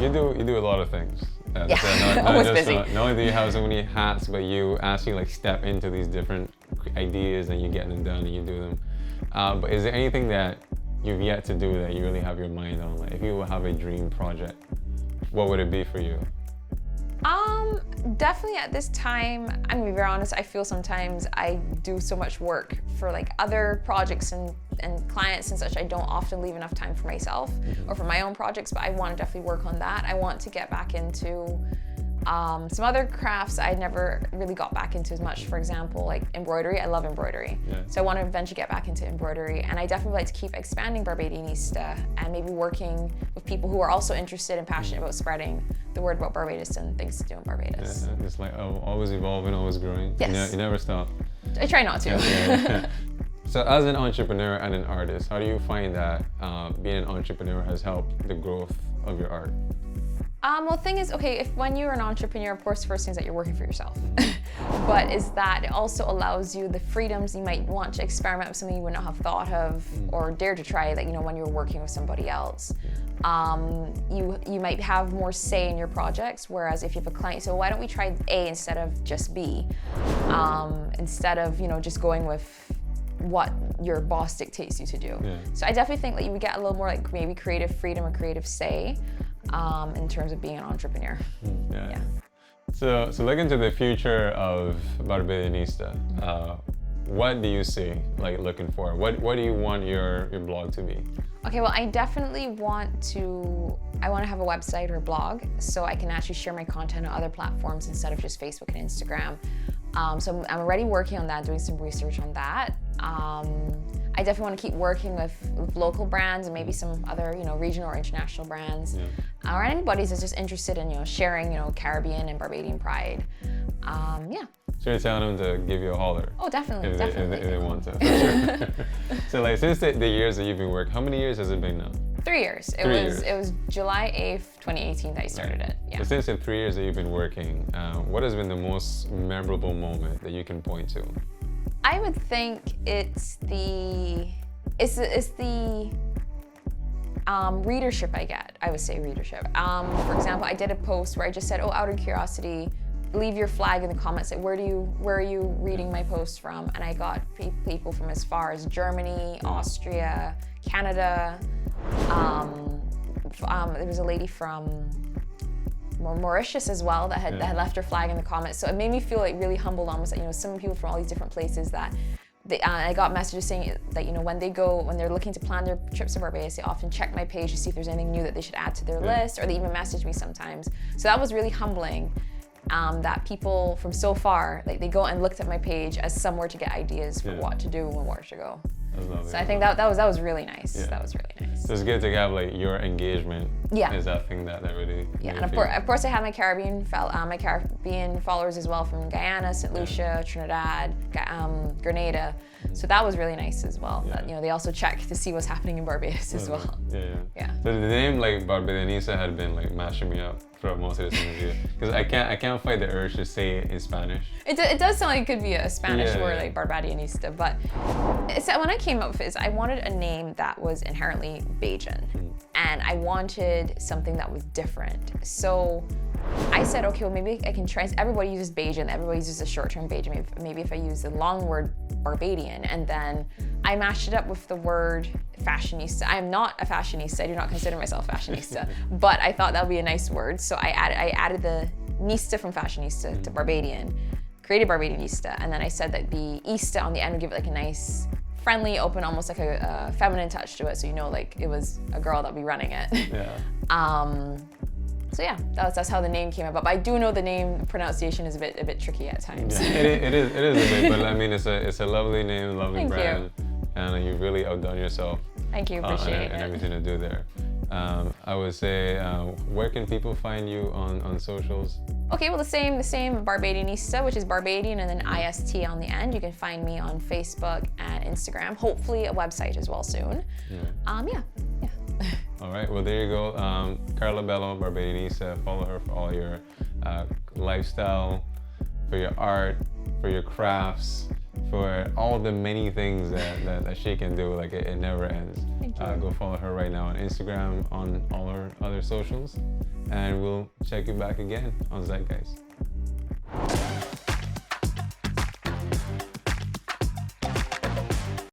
You do a lot of things. Yeah, not always just, busy. Not only do you have so many hats, but you actually like step into these different ideas and you get them done and you do them. But is there anything that you've yet to do that you really have your mind on? Like if you have a dream project, what would it be for you? Definitely at this time, I'm gonna be very honest, I feel sometimes I do so much work for like other projects and clients and such, I don't often leave enough time for myself or for my own projects, but I want to definitely work on that. I want to get back into some other crafts I never really got back into as much. For example, like embroidery. I love embroidery. Yeah. So I want to eventually get back into embroidery, and I definitely like to keep expanding Barbadianista and maybe working with people who are also interested and passionate about spreading the word about Barbados and things to do in Barbados. Yeah, it's like always evolving, always growing. Yes. You never stop. I try not to. Yeah. So as an entrepreneur and an artist, how do you find that being an entrepreneur has helped the growth of your art? Well, the thing is, okay, when you're an entrepreneur, of course, first thing is that you're working for yourself. But is that it also allows you the freedoms you might want to experiment with something you would not have thought of or dare to try, that, you know, when you're working with somebody else. You might have more say in your projects, whereas if you have a client, so why don't we try A instead of just B? Instead of, you know, just going with what your boss dictates you to do. Yeah. So I definitely think that you would get a little more like maybe creative freedom or creative say in terms of being an entrepreneur. Yeah. So looking to the future of Barbadianista, what do you see like looking for? What do you want your blog to be? Okay, well, I definitely want to have a website or a blog so I can actually share my content on other platforms instead of just Facebook and Instagram. So I'm already working on that, doing some research on that. I definitely want to keep working with local brands and maybe some other, you know, regional or international brands, or anybody that's just interested in, you know, sharing, you know, Caribbean and Barbadian pride. So you're telling them to give you a holler? Oh, definitely, if definitely. They want to, for sure. So like since the years that you've been working, how many years has it been now? 3 years. It was July 8th, 2018 that I started it. Yeah. So since the 3 years that you've been working, what has been the most memorable moment that you can point to? I would think it's the readership I get. I would say readership. For example, I did a post where I just said, "Oh, out of curiosity, leave your flag in the comments. Like, where are you reading my posts from?" And I got people from as far as Germany, Austria, Canada. There was a lady from Mauritius as well that had left her flag in the comments. So it made me feel like really humbled almost that, you know, some people from all these different places that I got messages saying that, you know, when they're looking to plan their trips to Barbados, they often check my page to see if there's anything new that they should add to their list, or they even message me sometimes. So that was really humbling. That people from so far, like, they go and looked at my page as somewhere to get ideas for what to do and where to go. So I think that was really nice. Yeah. That was really nice. So it's good to have like your engagement. Yeah. Is that thing that really. Yeah, and of course I have my Caribbean followers as well from Guyana, St. Lucia, Trinidad, Grenada. So that was really nice as well. Yeah. That, you know, they also check to see what's happening in Barbados as well. Yeah. So the name like Barbadianista had been like mashing me up throughout most of this interview because I can't fight the urge to say it in Spanish. It does sound like it could be a Spanish word, like Barbadianista, but when I came up with it, I wanted a name that was inherently Bajan, and I wanted something that was different. So I said, okay, well, maybe I can try. Everybody uses Bajan. Everybody uses the short-term Bajan. Maybe if I use the long word Barbadian, and then I mashed it up with the word fashionista. I am not a fashionista. I do not consider myself a fashionista, but I thought that would be a nice word. So I added the nista from fashionista to Barbadian, created Barbadianista, and then I said that the ista on the end would give it like a nice, friendly, open, almost like a feminine touch to it. So you know, like it was a girl that would be running it. Yeah. So yeah, that's how the name came about. But I do know the name pronunciation is a bit tricky at times. Yeah, it is a bit, but I mean it's a lovely name, lovely brand, and you really outdone yourself. Thank you, appreciate it. And everything to do there. I would say, where can people find you on socials? Okay, well the same Barbadianista, which is Barbadian and then IST on the end. You can find me on Facebook and Instagram. Hopefully a website as well soon. Yeah. All right, well there you go. Carla Bellot, Barbadianista. Follow her for all your lifestyle, for your art, for your crafts, for all the many things that she can do. Like it never ends. Thank you. Go follow her right now on Instagram, on all her other socials. and we'll check you back again on Zeitgeist.